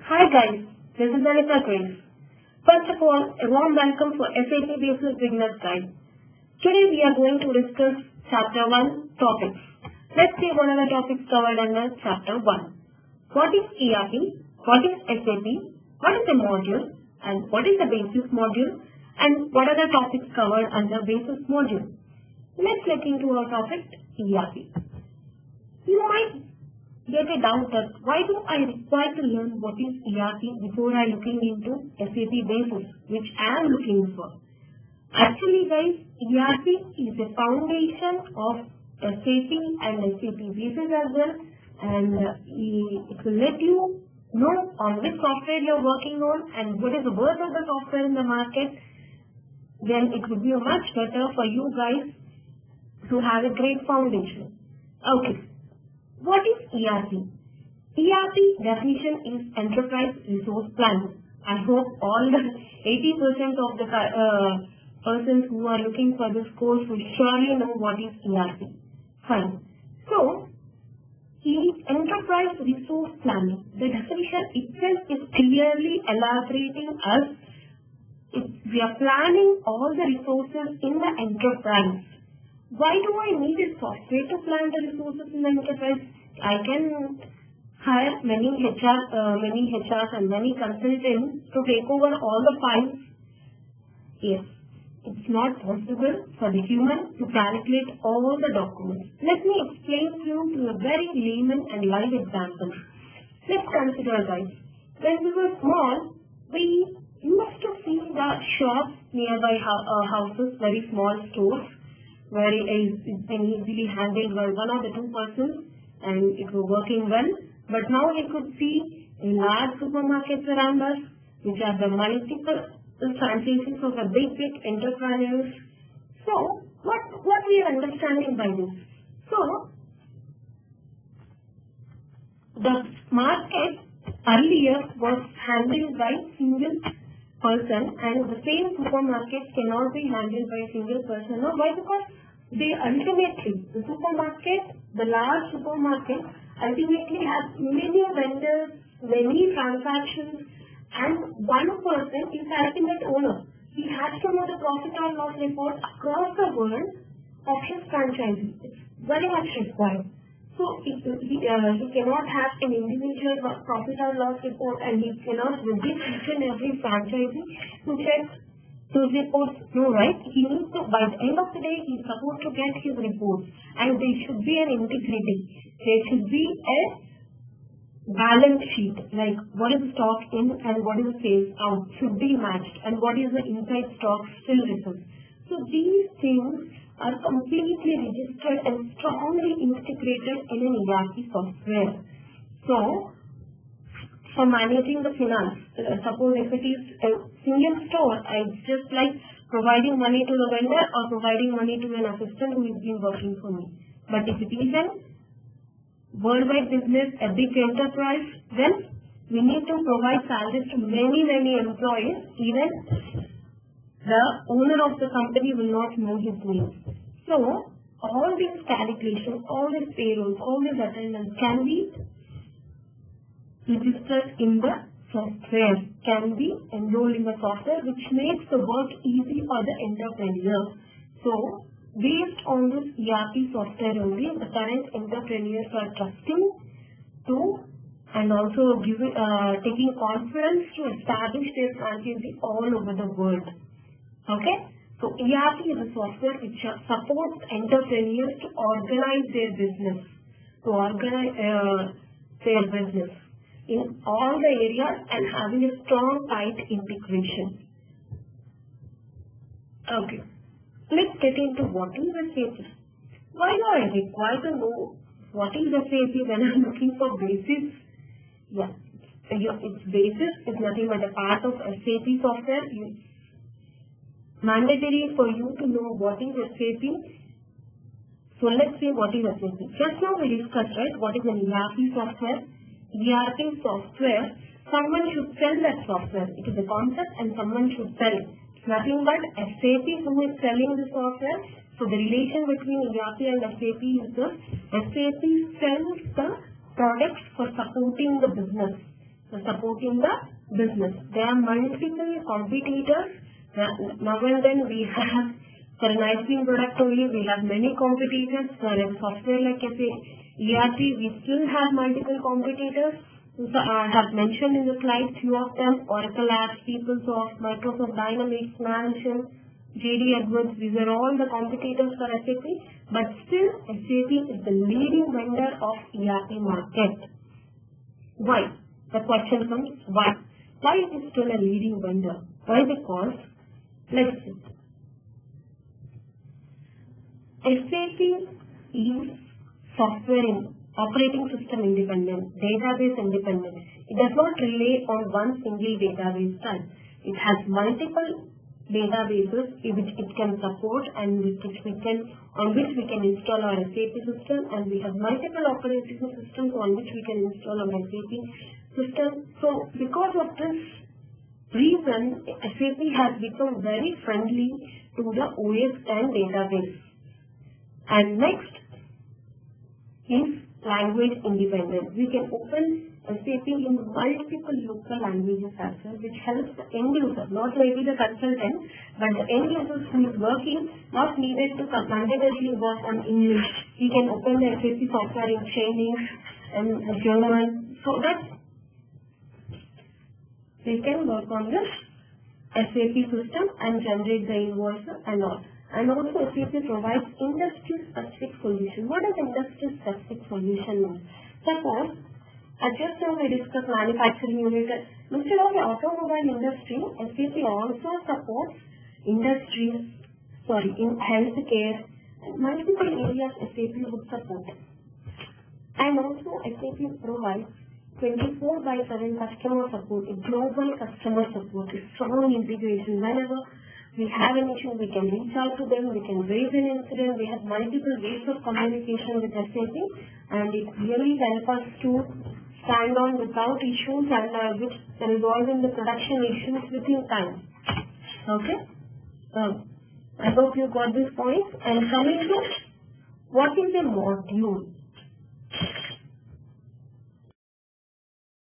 Hi guys, this is Anika Grace. First of all, a warm welcome for SAP Basis Beginner's Guide. Today we are going to discuss Chapter 1 topics. Let's see what are the topics covered under Chapter 1. What is ERP? What is SAP? What is a module? And what is the Basis module? And what are the topics covered under Basis module? Let's look into our topic, ERP. You might get a doubt that why do I require to learn what is ERP before I looking into SAP Basis, which I am looking for. Actually guys, ERP is a foundation of SAP and SAP Basis as well, and it will let you know on which software you are working on and what is the worth of the software in the market. Then it would be much better for you guys to have a great foundation. Okay. What is ERP? ERP definition is Enterprise Resource Planning. I hope all the 80% of the persons who are looking for this course will surely know what is ERP. Fine. So, Enterprise Resource Planning. The definition itself is clearly elaborating us. We are planning all the resources in the enterprise. Why do I need a software to plan the resources in the enterprise? I can hire many HRs and many consultants to take over all the files. Yes, it's not possible for the human to calculate all the documents. Let me explain to you through a very layman and live example. Let's consider guys. When we were small, we used to see the shops nearby houses, very small stores, where it's been easily handled by one or the two persons and it was working well. But now we could see large supermarkets around us, which are the multiple franchises of the big entrepreneurs. So, what we are understanding by this? So, the market earlier was handled by single person, and the same supermarket cannot be handled by a single person. Now, why? Because they ultimately, the large supermarket ultimately has many vendors, many transactions, and one person is the ultimate owner. He has to know the profit or loss report across the world of his franchisee. It's very much required. So he cannot have an individual profit or loss report, and he cannot visit each and every franchisee to check those reports. No, right? He needs to, by the end of the day, he's supposed to get his reports, and there should be an integrity. There should be a balance sheet, like what is the stock in and what is the sales out should be matched, and what is the inside stock still reserved. So these things are completely registered and strongly integrated in an ERP software. So, for managing the finance, suppose if it is a single store, it's just like providing money to the vendor or providing money to an assistant who is been working for me. But if it is a worldwide business, a big enterprise, then we need to provide salaries to many employees. Even the owner of the company will not know his name. So, all these calculations, all these payrolls, all these attendance can be registered in the software, can be enrolled in the software, which makes the work easy for the entrepreneur. So, based on this ERP software only, the current entrepreneurs are trusting to and also taking confidence to establish their franchisee all over the world. Okay? So ERP is a software which supports entrepreneurs to organize their business, in all the areas and having a strong, tight integration. Okay, let's get into what is SAP. Why do I require to know what is SAP when I'm looking for Basis? Yeah, its Basis is nothing but a part of SAP software. Mandatory for you to know what is SAP. So let's see what is SAP. Just now we discussed, right, what is an ERP software. ERP software, someone should sell that software. It is a concept and someone should sell it. It's nothing but SAP who is selling the software. So the relation between ERP and SAP is the SAP sells the products for supporting the business. supporting the business. There are multiple competitors. Now and then we have, for an ice cream product only, we have many competitors. For a software like ERP, we still have multiple competitors. So I have mentioned in the slide few of them: Oracle Apps, PeopleSoft, Microsoft Dynamics, Mansion, JD Edwards. These are all the competitors for SAP, but still SAP is the leading vendor of ERP market. Why? The question comes, why? Why is it still a leading vendor? Why? Because, let's see, SAP is software operating system independent, database independent. It does not rely on one single database type. It has multiple databases which it can support and on which we can install our SAP system, and we have multiple operating systems on which we can install our SAP system. So because of this reason, SAP has become very friendly to the OS and database. And next is language independence. We can open SAP in multiple local languages as well, which helps the end user, not maybe the consultant, but the end user who is working, not needed to mandatorily work on English. He can open the SAP software in Chinese and German, so that they can work on the SAP system and generate the invoices and all. And also SAP provides industry-specific solution. What does industry-specific solution mean? Suppose, just now we discussed manufacturing unit. Instead of the automobile industry, SAP also supports in healthcare, and multiple areas SAP would support. And also SAP provides 24/7 customer support, global customer support, strong integration. Whenever we have an issue, we can reach out to them, we can raise an incident. We have multiple ways of communication with SAP, and it really helps us to stand on without issues and which resolving the production issues within time. Okay? I hope you got this point. And coming to what is a module?